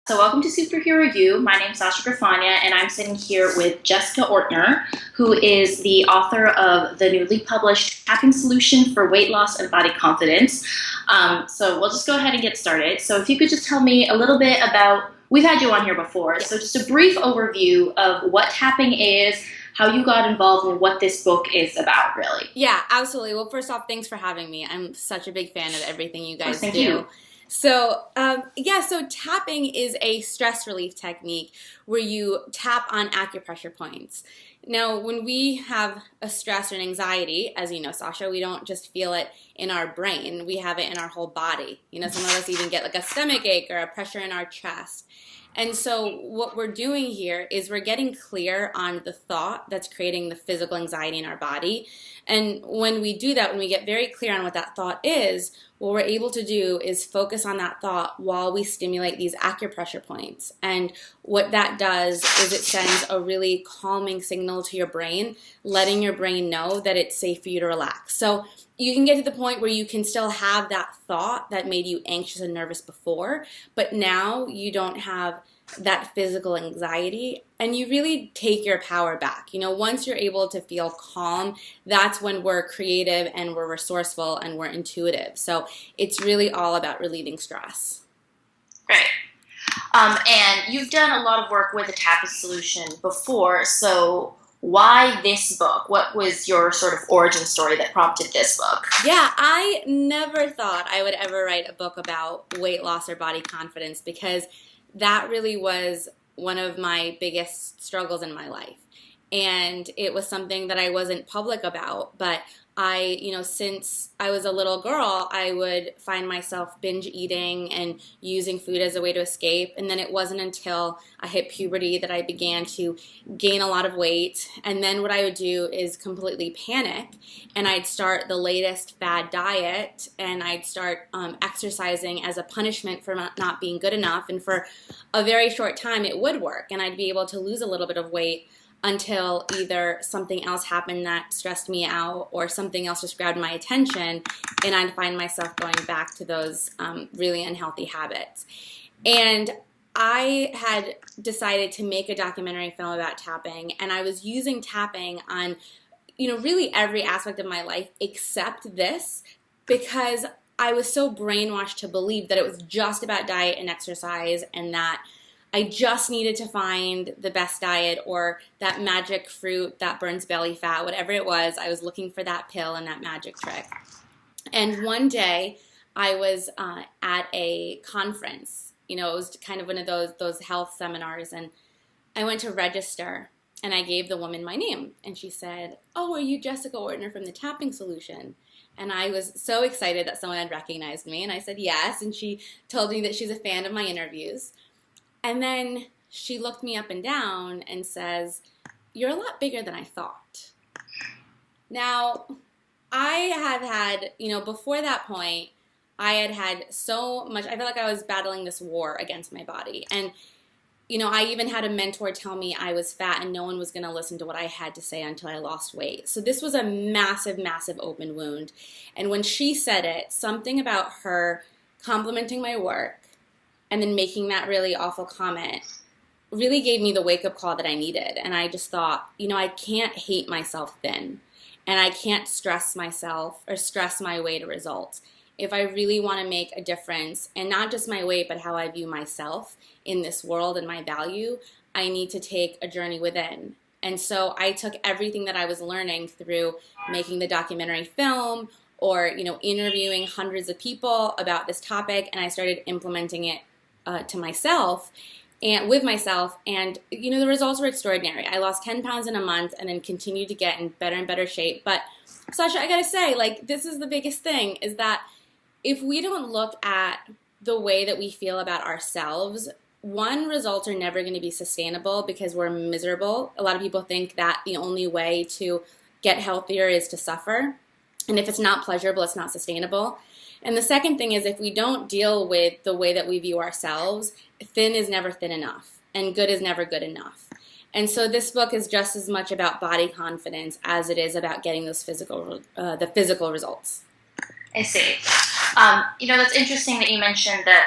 So welcome to Superhero You. My name is Sasha Grafania, and I'm sitting here with Jessica Ortner, who is the author of the newly published Tapping Solution for Weight Loss and Body Confidence. So we'll just go ahead and get started. So if you could just tell me a little bit about, we've had you on here before, so just a brief overview of what tapping is, how you got involved, and what this book is about, really. Yeah, absolutely. Well, first off, thanks for having me. I'm such a big fan of everything you guys Thank do. you. So tapping is a stress relief technique where you tap on acupressure points. Now, when we have a stress or an anxiety, as you know, Sasha, we don't just feel it in our brain. We have it in our whole body. You know, some of us even get like a stomach ache or a pressure in our chest. And so what we're doing here is we're getting clear on the thought that's creating the physical anxiety in our body. And when we do that, when we get very clear on what that thought is, what we're able to do is focus on that thought while we stimulate these acupressure points. And what that does is it sends a really calming signal to your brain, letting your brain know that it's safe for you to relax. So you can get to the point where you can still have that thought that made you anxious and nervous before, but now you don't have that physical anxiety, and you really take your power back. You know, once you're able to feel calm, that's when we're creative and we're resourceful and we're intuitive. So it's really all about relieving stress. Great. And you've done a lot of work with the Tapping Solution before, so why this book? What was your sort of origin story that prompted this book? Yeah, I never thought I would ever write a book about weight loss or body confidence, because that really was one of my biggest struggles in my life. And it was something that I wasn't public about, but since I was a little girl, I would find myself binge eating and using food as a way to escape. And then it wasn't until I hit puberty that I began to gain a lot of weight. And then what I would do is completely panic, and I'd start the latest fad diet, and I'd start exercising as a punishment for not being good enough. And for a very short time, it would work, and I'd be able to lose a little bit of weight until either something else happened that stressed me out or something else just grabbed my attention, and I'd find myself going back to those really unhealthy habits. And I had decided to make a documentary film about tapping, and I was using tapping on, really every aspect of my life except this, because I was so brainwashed to believe that it was just about diet and exercise, and that I just needed to find the best diet or that magic fruit that burns belly fat, whatever it was. I was looking for that pill and that magic trick. And one day I was at a conference. It was kind of one of those health seminars, and I went to register, and I gave the woman my name, and she said, "Oh, are you Jessica Ortner from the Tapping Solution?" And I was so excited that someone had recognized me, and I said yes, and she told me that she's a fan of my interviews. And then she looked me up and down and says, "You're a lot bigger than I thought." Now, I had, before that point, I had so much, I felt like I was battling this war against my body. And, I even had a mentor tell me I was fat and no one was going to listen to what I had to say until I lost weight. So this was a massive, massive open wound. And when she said it, something about her complimenting my work and then making that really awful comment really gave me the wake-up call that I needed. And I just thought, I can't hate myself thin, and I can't stress myself or stress my way to results. If I really want to make a difference, and not just my weight, but how I view myself in this world and my value, I need to take a journey within. And so I took everything that I was learning through making the documentary film, or, interviewing hundreds of people about this topic, and I started implementing it to myself and with myself, and the results were extraordinary. I lost 10 pounds in a month and then continued to get in better and better shape. But Sasha, I gotta say, this is the biggest thing, is that if we don't look at the way that we feel about ourselves, one, results are never going to be sustainable because we're miserable. A lot of people think that the only way to get healthier is to suffer, and if it's not pleasurable, it's not sustainable. And the second thing is, if we don't deal with the way that we view ourselves, thin is never thin enough, and good is never good enough. And so this book is just as much about body confidence as it is about getting those the physical results. I see. That's interesting that you mentioned that,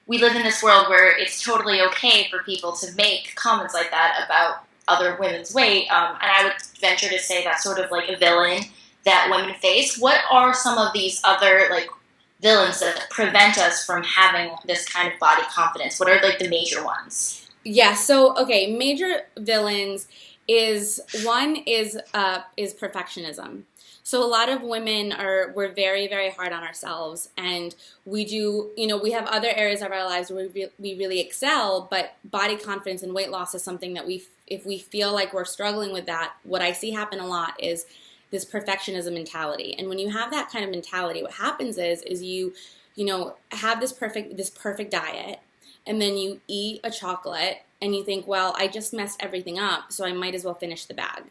we live in this world where it's totally okay for people to make comments like that about other women's weight. And I would venture to say that's sort of like a villain that women face. What are some of these other like villains that prevent us from having this kind of body confidence? What are like the major ones? Yeah, so okay, major villains is one is perfectionism. So a lot of women we're very, very hard on ourselves, and we do, we have other areas of our lives where we really excel, but body confidence and weight loss is something that if we feel like we're struggling with that, what I see happen a lot is this perfectionism mentality. And when you have that kind of mentality, what happens is you have this perfect diet, and then you eat a chocolate and you think, well, I just messed everything up, so I might as well finish the bag.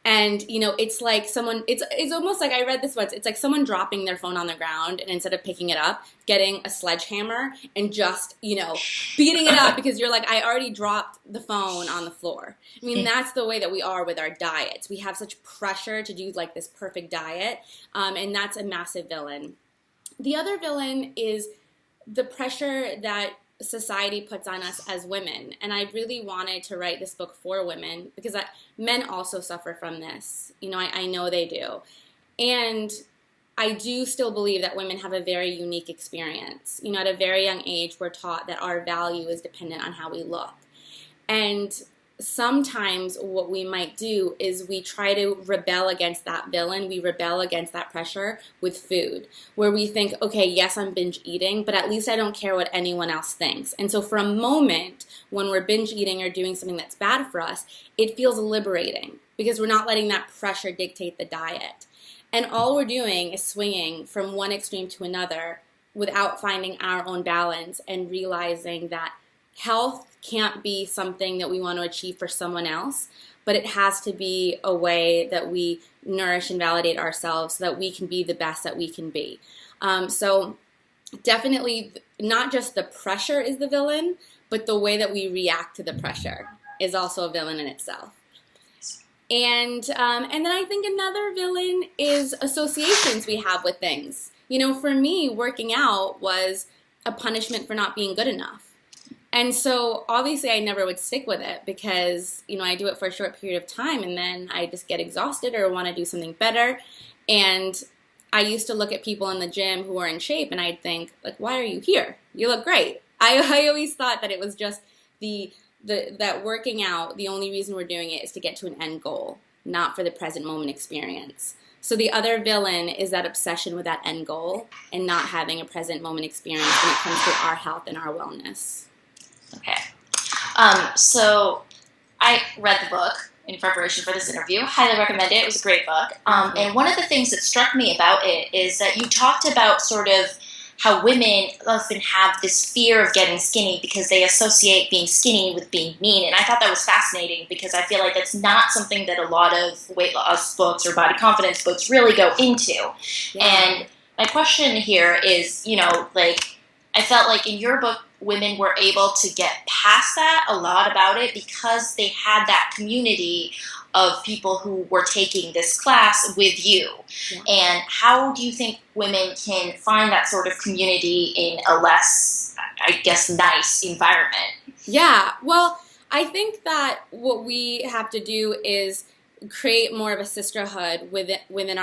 And, it's like it's almost like, I read this once, it's like someone dropping their phone on the ground, and instead of picking it up, getting a sledgehammer and just, beating it up because you're like, I already dropped the phone on the floor. I mean, that's the way that we are with our diets. We have such pressure to do like this perfect diet, and that's a massive villain. The other villain is the pressure that society puts on us as women. And I really wanted to write this book for women because men also suffer from this. I know they do. And I do still believe that women have a very unique experience. At a very young age, we're taught that our value is dependent on how we look. And sometimes what we might do is we try to rebel against that villain. We rebel against that pressure with food, where we think, okay, yes, I'm binge eating, but at least I don't care what anyone else thinks. And so for a moment, when we're binge eating or doing something that's bad for us, it feels liberating because we're not letting that pressure dictate the diet. And all we're doing is swinging from one extreme to another without finding our own balance and realizing that health can't be something that we want to achieve for someone else, but it has to be a way that we nourish and validate ourselves so that we can be the best that we can be. So definitely not just the pressure is the villain, but the way that we react to the pressure is also a villain in itself. And then I think another villain is associations we have with things. For me, working out was a punishment for not being good enough. And so obviously I never would stick with it because, I do it for a short period of time and then I just get exhausted or want to do something better. And I used to look at people in the gym who were in shape and I'd think, like, why are you here? You look great. I always thought that it was just that working out, the only reason we're doing it is to get to an end goal, not for the present moment experience. So the other villain is that obsession with that end goal and not having a present moment experience when it comes to our health and our wellness. Okay. So I read the book in preparation for this interview. Highly recommend it. It was a great book. And one of the things that struck me about it is that you talked about sort of how women often have this fear of getting skinny because they associate being skinny with being mean. And I thought that was fascinating because I feel like that's not something that a lot of weight loss books or body confidence books really go into. Yeah. And my question here is, I felt like in your book, women were able to get past that a lot about it because they had that community of people who were taking this class with you. Yeah. And how do you think women can find that sort of community in a less, I guess, nice environment? Yeah, well, I think that what we have to do is create more of a sisterhood within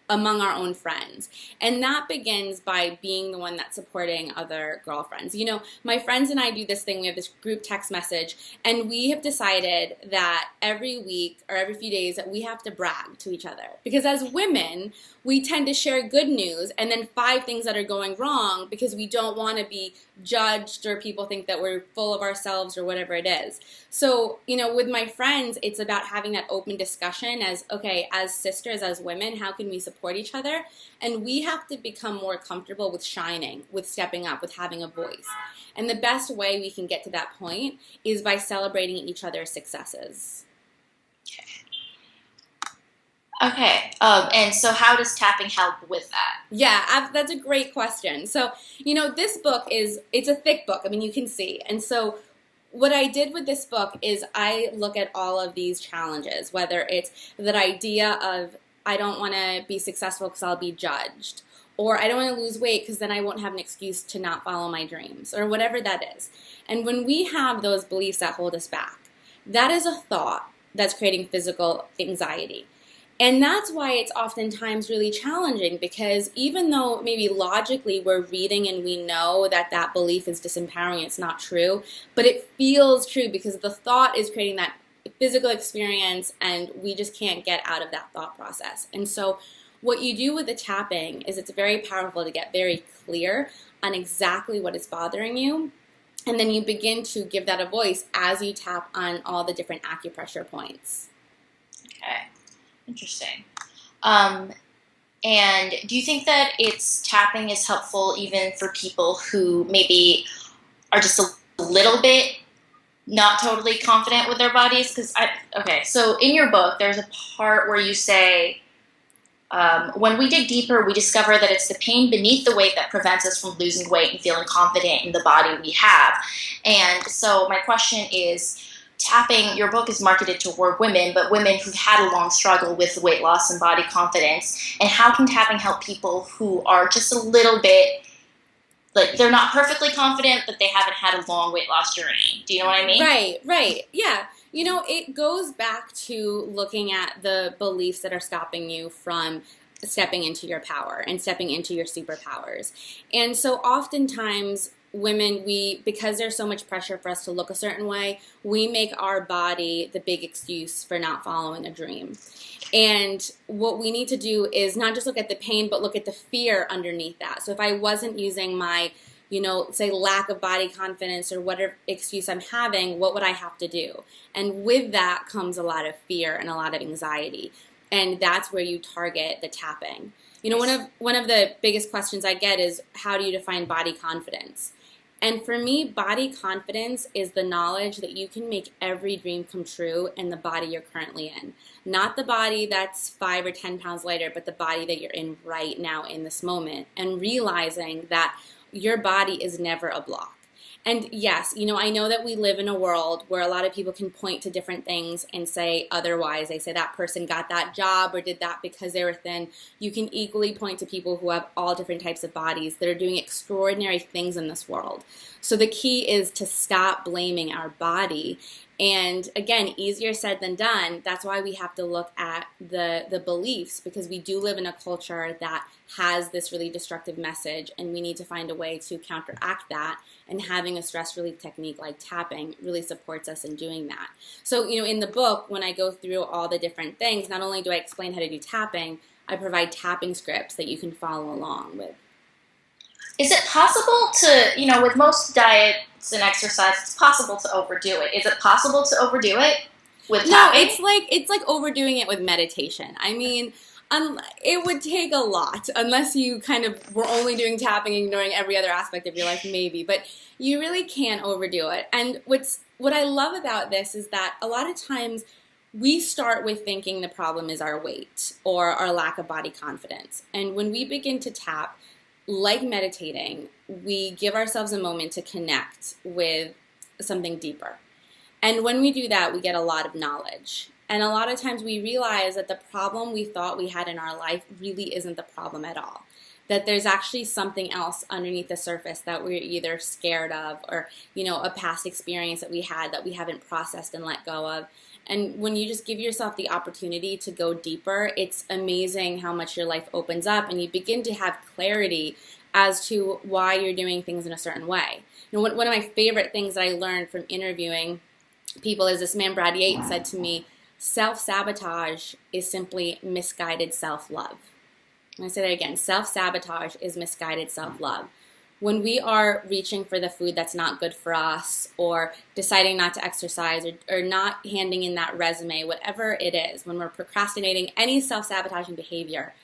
among our own friends. And that begins by being the one that's supporting other girlfriends. My friends and I do this thing, we have this group text message, and we have decided that every week or every few days that we have to brag to each other. Because as women, we tend to share good news and then 5 things that are going wrong because we don't want to be judged or people think that we're full of ourselves or whatever it is. So, with my friends, it's about having that open discussion as sisters, as women, how can we support each other? And we have to become more comfortable with shining, with stepping up, with having a voice. And the best way we can get to that point is by celebrating each other's successes. Okay. And so how does tapping help with that? Yeah, that's a great question. So, this book it's a thick book. I mean, you can see. And so what I did with this book is I look at all of these challenges, whether it's that idea of I don't want to be successful because I'll be judged, or I don't want to lose weight because then I won't have an excuse to not follow my dreams, or whatever that is. And when we have those beliefs that hold us back, that is a thought that's creating physical anxiety. And that's why it's oftentimes really challenging, because even though maybe logically we're reading and we know that that belief is disempowering, it's not true, but it feels true because the thought is creating that physical experience, and we just can't get out of that thought process. And so what you do with the tapping is it's very powerful to get very clear on exactly what is bothering you. And then you begin to give that a voice as you tap on all the different acupressure points. Okay. Interesting. And do you think that tapping is helpful even for people who maybe are just a little bit not totally confident with their bodies? So in your book, there's a part where you say, when we dig deeper, we discover that it's the pain beneath the weight that prevents us from losing weight and feeling confident in the body we have. And so my question is, tapping, your book is marketed toward women, but women who've had a long struggle with weight loss and body confidence. And how can tapping help people who are just a little bit, like, they're not perfectly confident, but they haven't had a long weight loss journey? Do you know what I mean? Right. Yeah. It goes back to looking at the beliefs that are stopping you from stepping into your power and stepping into your superpowers. And so oftentimes women, because there's so much pressure for us to look a certain way, we make our body the big excuse for not following a dream. And what we need to do is not just look at the pain, but look at the fear underneath that. So if I wasn't using my, say lack of body confidence or whatever excuse I'm having, what would I have to do? And with that comes a lot of fear and a lot of anxiety. And that's where you target the tapping. One of the biggest questions I get is, how do you define body confidence? And for me, body confidence is the knowledge that you can make every dream come true in the body you're currently in. Not the body that's 5 or 10 pounds lighter, but the body that you're in right now in this moment. And realizing that your body is never a block. And yes, I know that we live in a world where a lot of people can point to different things and say otherwise. They say that person got that job or did that because they were thin. You can equally point to people who have all different types of bodies that are doing extraordinary things in this world. So the key is to stop blaming our body. And again, easier said than done. That's why we have to look at the beliefs, because we do live in a culture that has this really destructive message, and we need to find a way to counteract that. And having a stress relief technique like tapping really supports us in doing that. So, in the book, when I go through all the different things, not only do I explain how to do tapping, I provide tapping scripts that you can follow along with. Is it possible to, with most diets and exercise, it's possible to overdo it. Is it possible to overdo it with tapping? No, it's like overdoing it with meditation. I mean, it would take a lot, unless you kind of were only doing tapping and ignoring every other aspect of your life, maybe. But you really can't overdo it. And what I love about this is that a lot of times we start with thinking the problem is our weight or our lack of body confidence. And when we begin to tap, like meditating, we give ourselves a moment to connect with something deeper. And when we do that, we get a lot of knowledge. And a lot of times we realize that the problem we thought we had in our life really isn't the problem at all. That there's actually something else underneath the surface that we're either scared of, or, a past experience that we had that we haven't processed and let go of. And when you just give yourself the opportunity to go deeper, it's amazing how much your life opens up, and you begin to have clarity as to why you're doing things in a certain way. One of my favorite things that I learned from interviewing people is this man, Brad Yates, said to me, self-sabotage is simply misguided self-love. And I say that again, self-sabotage is misguided self-love. When we are reaching for the food that's not good for us, or deciding not to exercise, or not handing in that resume, whatever it is, when we're procrastinating, any self-sabotaging behavior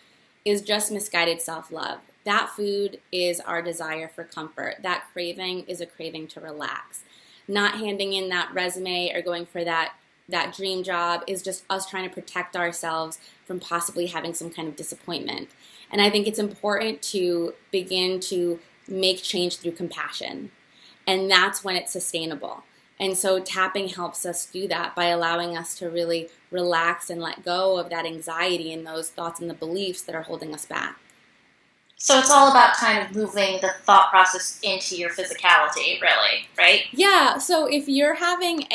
is just misguided self-love. That food is our desire for comfort. That craving is a craving to relax. Not handing in that resume or going for that dream job is just us trying to protect ourselves from possibly having some kind of disappointment. And I think it's important to begin to make change through compassion. And that's when it's sustainable. And so tapping helps us do that by allowing us to really relax and let go of that anxiety and those thoughts and the beliefs that are holding us back. So it's all about kind of moving the thought process into your physicality, really, right? Yeah, so if you're having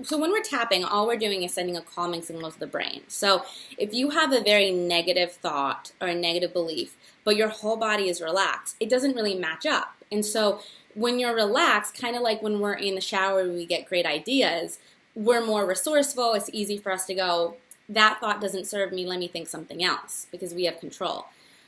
so when we're tapping, all we're doing is sending a calming signal to the brain. So if you have a very negative thought or a negative belief, but your whole body is relaxed, it doesn't really match up. And so when you're relaxed, kind of like when we're in the shower, we get great ideas, we're more resourceful. It's easy for us to go, that thought doesn't serve me, let me think something else, because we have control.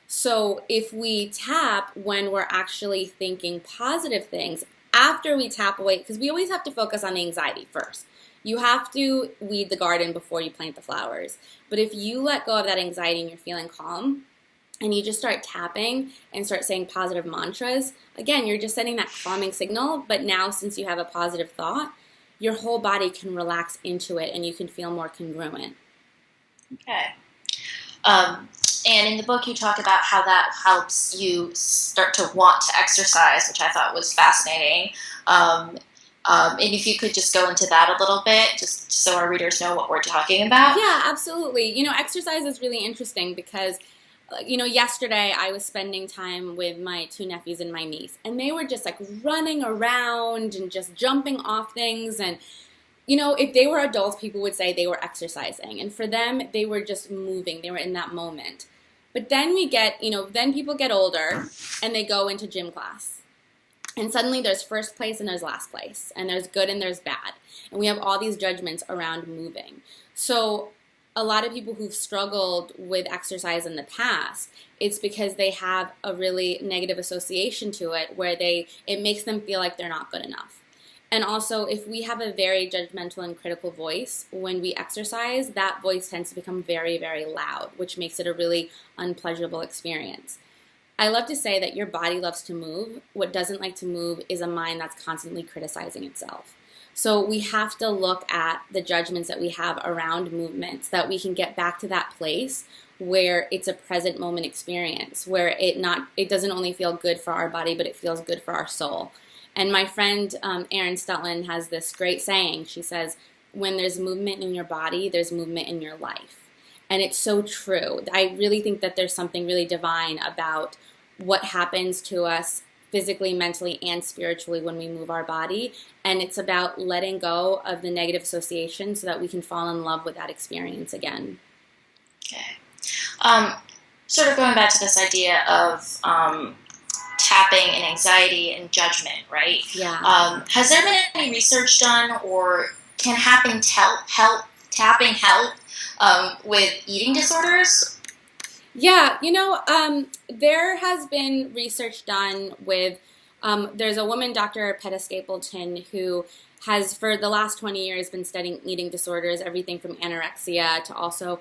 So if we tap when we're actually thinking positive things, after we tap away, because we always have to focus on the anxiety first. You have to weed the garden before you plant the flowers. But if you let go of that anxiety and you're feeling calm, and you just start tapping and start saying positive mantras, again, you're just sending that calming signal. But now, since you have a positive thought, your whole body can relax into it and you can feel more congruent. Okay. And in the book, you talk about how that helps you start to want to exercise, which I thought was fascinating. And if you could just go into that a little bit, just so our readers know what we're talking about. Yeah, absolutely. Exercise is really interesting because, yesterday I was spending time with my 2 nephews and my niece, and they were just like running around and just jumping off things. And if they were adults, people would say they were exercising. And for them, they were just moving. They were in that moment. But then then people get older and they go into gym class. And suddenly there's first place and there's last place. And there's good and there's bad. And we have all these judgments around moving. So a lot of people who've struggled with exercise in the past, it's because they have a really negative association to it where it makes them feel like they're not good enough. And also, if we have a very judgmental and critical voice when we exercise, that voice tends to become very, very loud, which makes it a really unpleasurable experience. I love to say that your body loves to move. What doesn't like to move is a mind that's constantly criticizing itself. So we have to look at the judgments that we have around movements, that we can get back to that place where it's a present moment experience, where it doesn't only feel good for our body, but it feels good for our soul. And my friend Erin Stutland has this great saying. She says, when there's movement in your body, there's movement in your life. And it's so true. I really think that there's something really divine about what happens to us physically, mentally, and spiritually when we move our body. And it's about letting go of the negative association so that we can fall in love with that experience again. Okay. Sort of going back to this idea of tapping and anxiety and judgment, right? Yeah. Has there been any research done, or can tapping help with eating disorders? Yeah, there has been research done with, there's a woman, Dr. Petta Stapleton, who has for the last 20 years been studying eating disorders, everything from anorexia to also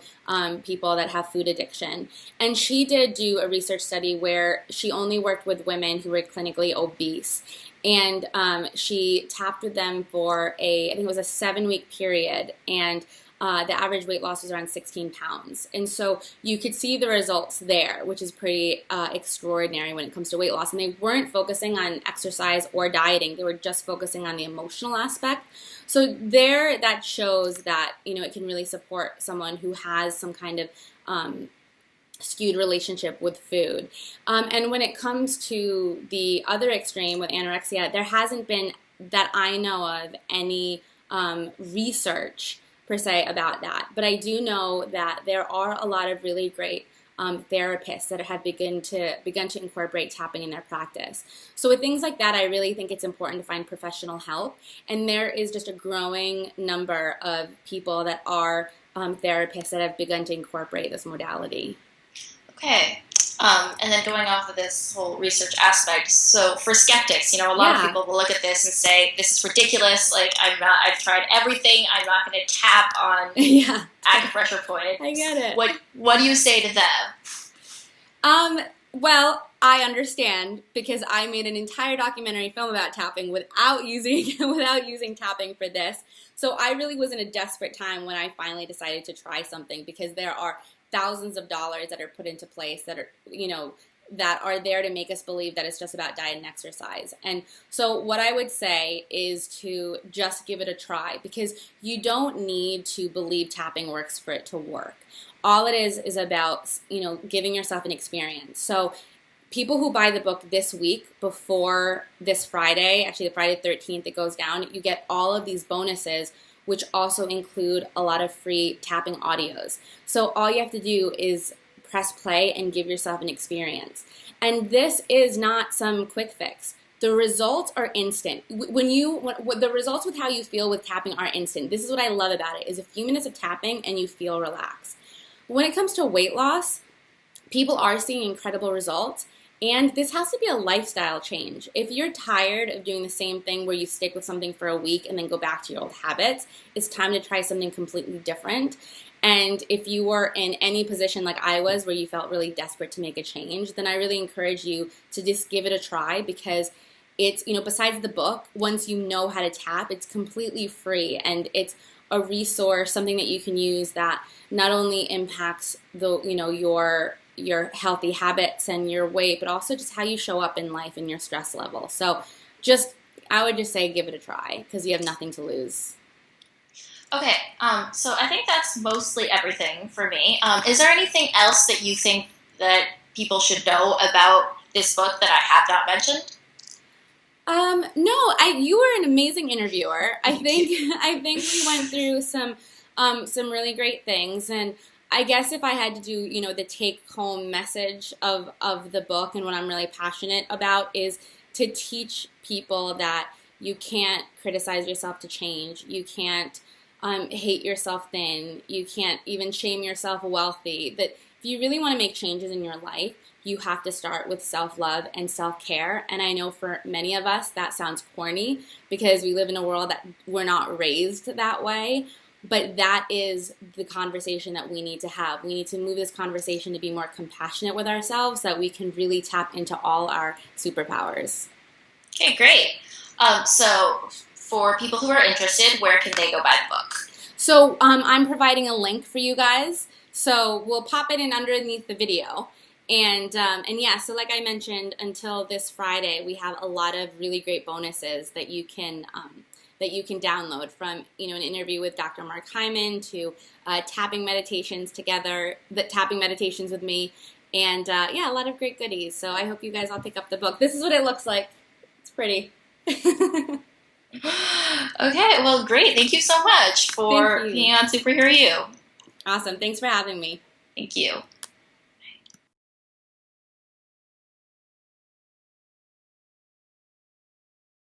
people that have food addiction. And she did do a research study where she only worked with women who were clinically obese. And she tapped with them for I think it was a 7-week period. And the average weight loss was around 16 pounds. And so you could see the results there, which is pretty extraordinary when it comes to weight loss. And they weren't focusing on exercise or dieting. They were just focusing on the emotional aspect. So there, that shows that, it can really support someone who has some kind of skewed relationship with food. And when it comes to the other extreme with anorexia, there hasn't been, that I know of, any research per se about that. But I do know that there are a lot of really great therapists that have begun to incorporate tapping in their practice. So with things like that, I really think it's important to find professional help. And there is just a growing number of people that are therapists that have begun to incorporate this modality. Okay. And then going off of this whole research aspect, so for skeptics, a lot of people will look at this and say, this is ridiculous, like I've tried everything, I'm not going to tap on acupressure point. I get it. What do you say to them? Well, I understand, because I made an entire documentary film about tapping without using tapping for this. So I really was in a desperate time when I finally decided to try something, because there are thousands of dollars that are put into place that are, that are there to make us believe that it's just about diet and exercise. And so what I would say is to just give it a try, because you don't need to believe tapping works for it to work. All it is about, giving yourself an experience. So people who buy the book this week before this Friday, actually the Friday 13th it goes down, you get all of these bonuses, which also include a lot of free tapping audios. So all you have to do is press play and give yourself an experience. And this is not some quick fix. The results are instant. The results with how you feel with tapping are instant. This is what I love about it, is a few minutes of tapping and you feel relaxed. When it comes to weight loss, people are seeing incredible results, and this has to be a lifestyle change. If you're tired of doing the same thing where you stick with something for a week and then go back to your old habits, it's time to try something completely different. And if you were in any position like I was where you felt really desperate to make a change, then I really encourage you to just give it a try, because it's, besides the book, once you know how to tap, it's completely free, and it's a resource, something that you can use that not only impacts your healthy habits and your weight, but also just how you show up in life and your stress level. So I would just say give it a try, because you have nothing to lose. Okay, so I think that's mostly everything for me. Is there anything else that you think that people should know about this book that I have not mentioned? No, you were an amazing interviewer. I think we went through some really great things, and I guess if I had to do, the take-home message of the book, and what I'm really passionate about, is to teach people that you can't criticize yourself to change. You can't hate yourself thin. You can't even shame yourself wealthy. That if you really want to make changes in your life, you have to start with self-love and self-care. And I know for many of us that sounds corny, because we live in a world that we're not raised that way. But that is the conversation that we need to have. We need to move this conversation to be more compassionate with ourselves, so that we can really tap into all our superpowers. Okay, great. So for people who are interested, where can they go buy the book? So I'm providing a link for you guys. So we'll pop it in underneath the video. And yeah, so like I mentioned, until this Friday, we have a lot of really great bonuses that you can download, from an interview with Dr. Mark Hyman to tapping meditations with me, and yeah, a lot of great goodies. So I hope you guys all pick up the book. This is what it looks like. It's pretty. Okay, well, great. Thank you so much for being on Superhero You. Awesome. Thanks for having me. Thank you.